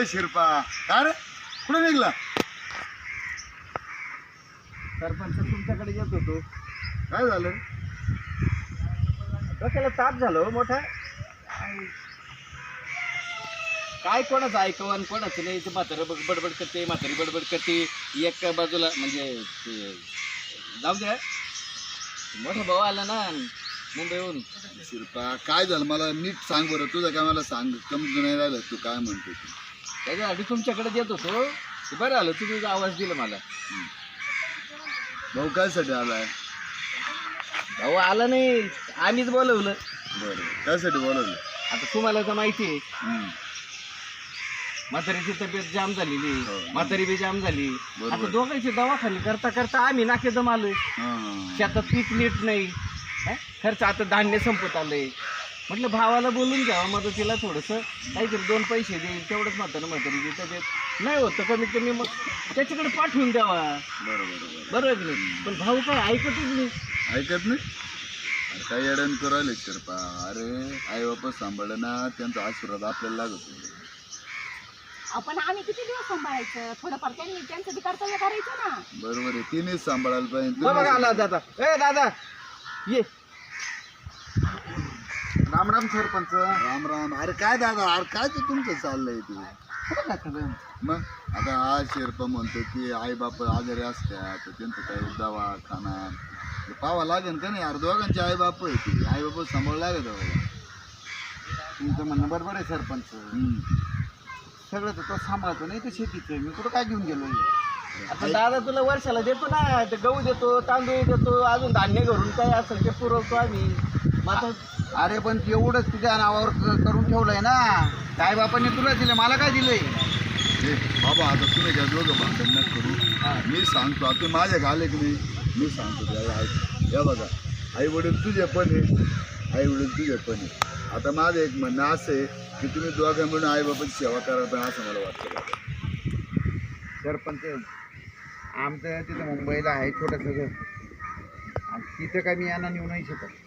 शिरपा काय रे कुठे निघला? सरपंच तुमच्याकडे येत होतो. काय झालं? डोक्याला ताप झालं हो मोठा. काय कोणाचं ऐकव आणि कोणाचं नाही. ते म्हातारं बडबड करते, म्हातारी बडबड करते एक बाजूला. म्हणजे ते जाऊ द्या, मोठा भाऊ आला ना मुंबईहून. शिरपा काय झालं मला नीट सांग बरं. तुझं काय मला सांग, समजून नाही राहिलं तू काय म्हणतो तू. त्याच्यासाठी तुमच्याकडे येत होतो. ते बरं आलं तुम्ही आवाज दिला मला. भाऊ काय साठी आलाय? भाऊ आला नाही, आम्हीच बोलवलं. बरं त्यासाठी बोलवलं? आता तुम्हाला तर माहिती आहे हम्म. म्हातारीची तब्येत जाम झालेली, हो. म्हातारी बी जाम झाली. बरोबर. आता दोघांची दवाखाने करता करता आम्ही नाकेदम आलोय. हां. शेतात पीक नीट नाही, खर्च आता धान्य संपत आलंय. म्हटलं भावाला बोलून घ्यावं मदतीला थोडंसं, काहीतरी 2 पैसे देईल तेवढंच. म्हातारीची तब्येत नाही होतं, कमीत कमी मग त्याच्याकडे पाठवून द्यावा. बरोबर बरोबर की नाही? पण भाऊ काय ऐकतच नाही. ऐकत नाही. अरे काय अडण करायला शिरपा. अरे आई बापा सांभाळलं ना, त्यांचा आशीर्वाद आपल्याला लागतो. आपण आम्ही किती दिवस सांभाळायचं? थोडंफार त्यांनी त्यांचं बी कर्तव्य करायचं ना. बरोबर आहे, तिनेच सांभाळायला पाहिजे. बघा आला दादा. ए दादा ये. राम राम सरपंच. राम राम. अरे काय दादा, अरे काय ते तुमचं चाललंय ते. मग आता हा शिरपा म्हणतो की आई बाप आजारी असतात तर त्यांचं काही दवाखाना पावा लागेल का नाही. अरे दोघांचे आई बाप आहे ते, आई बाप सांभाळ लागेल बाबा. तुमचं म्हणणं बरोबर आहे सरपंच. सगळं तर तो सांभाळतो नाही तर शेतीचं. मी कुठं काय घेऊन गेलो. आता दादा तुला वर्षाला देतो ना, ते गहू देतो, तांदूळ देतो, अजून धान्य घरून काय असेल ते पुरवतो आम्ही. मात्र अरे पण एवढंच तुझ्या नावावर करून ठेवलंय ना. काय बापाने तुला दिलं, मला काय दिलंय? हे बाबा आता तुम्ही काय दोघं भांडण न करू. मी सांगतो आता माझ्या घाले की नाही. मी सांगतो या बघा, आई वडील तुझे पण आहे, आई वडील तुझे पण आहे. आता माझं एक म्हणणं असं आहे की तुम्ही दोघं म्हणून आई बाबाची सेवा करायला पण असं मला वाटतं. सरपंच आमचं तिथं मुंबईला आहे छोटंसं घर. तिथं काय मी यांना नेऊ नाही शकत.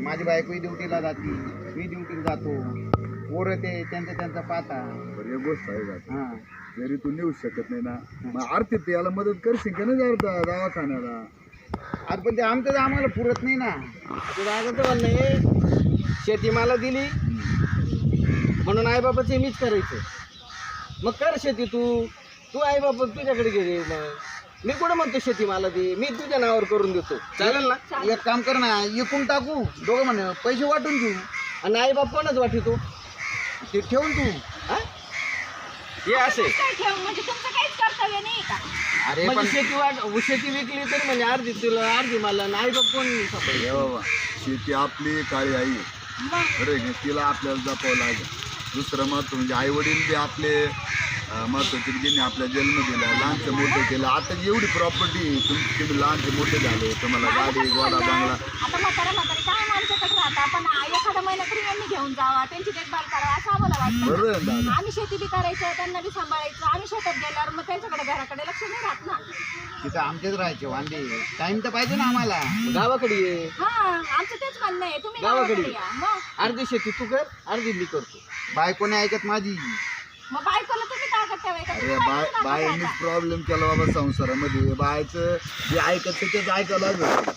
माझी बायकोही ड्युटीला जाते, मी ड्युटीला जातो. पोरं ते त्यांचा पाहता. बरं एक गोष्ट आहे का, हां जरी तू नेऊ शकत नाही ना, मग आर्थिक याला मदत करशील का नाही दवाखान्याला? अरे पण ते आमचं आम्हाला पुरत नाही ना. आता दादाचं म्हणणं आहे शेती मला दिली म्हणून आई बाबाचे मीच करायचं. मग कर शेती तू आई बाबा तुझ्याकडे गेले. मग मी कुठं म्हणतो शेती मला दे, मी तुझ्या नावावर करून देतो. चालेल ना? एक काम कर ना, एकूण टाकू दोघं म्हणे, पैसे वाटून घेऊ. आणि आई बाप कोणच वाटितो ते ठेवून तू. हे असे काय ठेव म्हणजे तुमचं काहीच कर्तव्य नाही का? अरे म्हणजे पण शेती विकली तर म्हणजे अर्धी तुला अर्धी मला. आणि आई बाप कोण सापडेल? हे बाबा शेती आपली काळी आई आहे. मग बरं आहे, तिला आपल्याला जपावं लागेल. दुसरं महत्व म्हणजे आई वडील बी आपले महत्वाचे, ज्यांनी आपला जन्म दिला, लहानचं मोठं केलं. आता एवढी प्रॉपर्टी तुम्ही लहानचे मोठे झाले, तुम्हाला गाडी गोडा बांगला. आता म्हातारी काय आमच्याकडे राहता. आपण एखादा महिना तरी यांनी घेऊन जावा, त्यांची देखभाल करावा असं आम्हाला वाटतं. बरोबर आहे दादा. आम्ही शेती बी करायचं, त्यांना बी सांभाळायचं. आम्ही शेतात गेल्यावर मग त्यांच्याकडे घराकडे लक्ष नाही राहत ना. तिथं आमचेच राहायचे वांदे. टाइम तर पाहिजे ना आम्हाला. गावाकडे ये. हा आमचं तेच म्हणणं आहे. तुम्ही गावाकडे गावाकडे या. मग अर्धी शेती तू कर, अर्धी मी करतो. बायकोने ऐकत माझी. मग बायकोला तुम्ही ताकद ठेवायचं. अरे बायांनीच प्रॉब्लेम केला बाबा संसारामध्ये. बायचं जे ऐकत तेच ऐकावं लागत.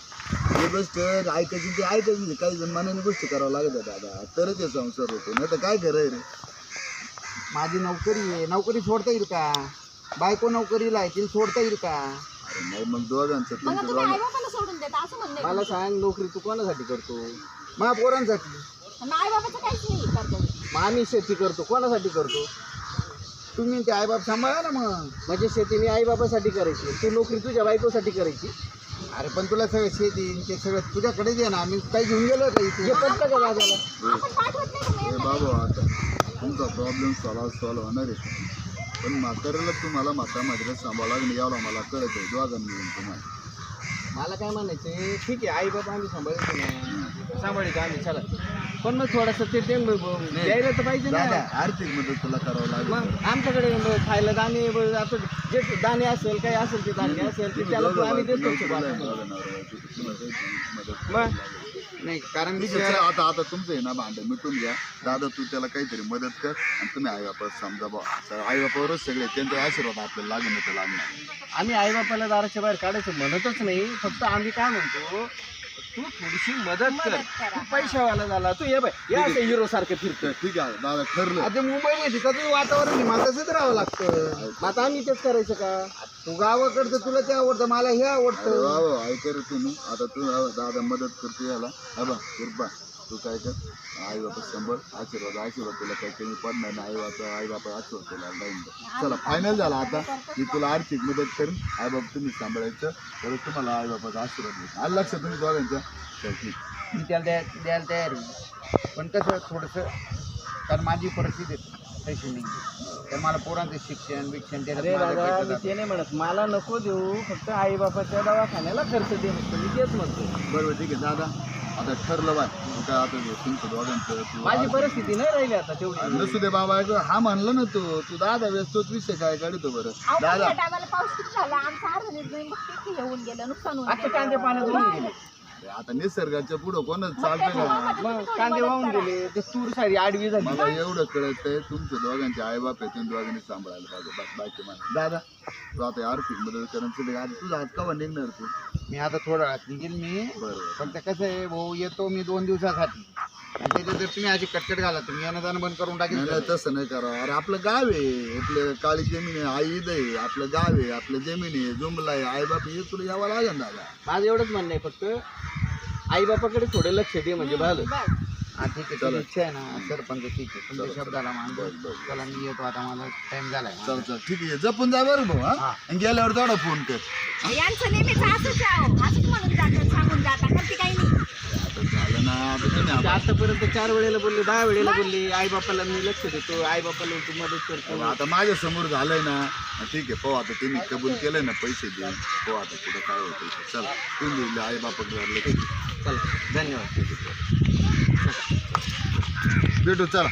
जे गोष्ट ऐकायची ते ऐकायची. काही जण मनाने गोष्ट करावं लागत दादा, तरच हे संसार होतो. नाही तर काय खरं आहे रे. माझी नोकरी आहे, नोकरी सोडता येईल का? बायको नोकरीला आहे, तिला सोडता येईल का? अरे नाही मग दोघांचं मग तुमचं तुम्ही दोघांचं. आई बाबाला सोडून देता असं म्हणणं आहे. मला सांग नोकरी तू कोणासाठी करतो? मा पोरांसाठी. आई बाबाचं काहीच नाही कर्तव्य. मग आम्ही शेती करतो कोणासाठी करतो? तुम्ही ते आईबाप सांभाळा ना मग. म्हणजे शेती मी आई बाबासाठी करायची, तू नोकरी तुझ्या बायकोसाठी करायची. अरे पण तुला सगळं शेती ते सगळं तुझ्याकडेच आहे ना. आम्ही काही घेऊन गेलो का इथे? हे पटतं का दादाला? आपण पाठवत नाही का हे मग? बाबा आता तुमचा प्रॉब्लेम सॉल्व होणार आहे. पण म्हाताऱ्याला तुम्हाला म्हाताऱ्याला सांभाळा लागणं यावं मला कळत आहे दोघांना मिळून तुम्हाला. मला काय म्हणायचं, ठीक आहे आई बाबा आम्ही सांभाळतो ना, सांभाळतो आम्ही चला. पण मग थोडंसं ते द्यायला तर पाहिजे ना. दादा आर्थिक मदत तुला करावं लागेल. मग आमच्याकडे खायला दाणे आता जे दाणे असेल काही असेल ते धान्य असेल ते त्याला आम्ही देतो. मग नाही कारण मी ठीक आहे, चला, आता तुमचं आहे ना भांडण मिटून घ्या. दादा तू त्याला काहीतरी मदत कर आणि तुम्ही आई बापा समजा बा आई बापावरच सगळे त्यांचा आशीर्वाद आपल्याला लागणार तर लागणार. आम्ही आईबापाला दाराच्या बाहेर काढायचं म्हणतच नाही, फक्त आम्ही काय म्हणतो तू थोडीशी मदत कर. मदत करा. तू पैशावाला झाला तू ये बाय या असं हिरो सारखं फिरतोय. ठीक आहे दादा ठरलं. आता मुंबईमध्ये कसं वातावरण आहे, मला तसंच राहावं लागतं. मग आता आम्ही तेच करायचं का? तू गावाकडचं तुला ते आवडतं, मला हे आवडतं. वा ऐकर तुम्ही आता तू दादा मदत करतो याला. हा बा कृपा तू काय कर आई बापा शंभर आशीर्वाद तुला काही कमी पडणार नाही. आई बापा आशीर्वाद तुला लावून दे. चला फायनल झाला आता मी तुला आर्थिक मदत करेन. आई बाप तुम्ही सांभाळायचं तर तुम्हाला आई बापाचा आशीर्वाद देतो. आलं लक्षात तुम्ही दोघांचं. चल ठीक. मी त्याला द्यायला तयार आहे, पण कसं थोडंसं कारण माझी परिस्थिती पैसे नाही तर मला पोरांचं शिक्षण त्याला अरे दादा मी ते नाही म्हणत, मला नको देऊ, फक्त आई बापाच्या दवाखान्याला खर्च दे फक्त. मी तेच म्हणतो. बरोबर ठीक आहे दादा आता ठरलं बाय काय आता तुमचं दोघांचं माझी परिस्थिती नाही राहिली आता तेवढी. नसू दे बाबा हा म्हणलं ना तू दादा व्यस्तोच विषय काय काढतो बरं अहो, पण दादा. या टायमाला पाऊस किती झाला आमचा अर्ध निर्णय मग किती येऊन गेलं नुकसान होऊन अख्खे गेलं. कांदे पाण्यात वाहून गेले. आता निसर्गाच्या पुढं कोणच चालतंय का? मग कांदे वाहून गेले, ते तूर सारी आडवी झाली. मला एवढं कळतंय तुमच्या दोघांचे आई बाप आहे तुम्ही दोघांनी सांभाळायला पाहिजे बस बाकी मला. दादा तू आता आर्थिक मदत करायचं आता तुझा हात कवा निघणार तू? मी आता थोडा वेळात निघेल मी. बरोबर फक्त कसं आहे भाऊ येतो मी 2 दिवसासाठी आणि त्याच्यात जर तुम्ही अशी कटकट घाला तुम्ही येणं जाणं बंद करून नाही टाकेल. नाही, तसं नाही करा. अरे आपलं गाव आहे आपलं काळी जमीन आहे आई ईद आहे आपलं गाव आहे आपलं जमीन आहे जुमला आहे आई बाप हे तुला यावं लागेल दादा. माझं एवढंच म्हणणं आहे, फक्त आई बापाकडे थोडं लक्ष दे म्हणजे झालं. बस. हा ठीक आहे तुझी इच्छा आहे ना सरपंच ठीक आहे तुमच्या शब्दाला मान चला मी येतो आता मला टाइम झालाय. चल चल ठीक आहे जपून जा बरं भाऊ हा आणि गेल्यावर तेवढा फोन कर. यांचं नेहमीच असंच आहे अहो. असंच म्हणून जातात सांगून जातात करते काही नाही. आता झालं ना आता तुम्ही ते आता- आतापर्यंत 4 वेळेला बोलले, 10 वेळेला बोलले, आई बापाला मी लक्ष देतो, आई बापाला तू मदत करतो. आता माझ्या समोर झालंय ना ठीक आहे पाहू आता त्यांनी कबूल केलंय ना पैसे देऊन पाहू आता पुढे काय होतं. चला तुम्ही आई बापाकडे चला धन्यवाद. भेटू चला.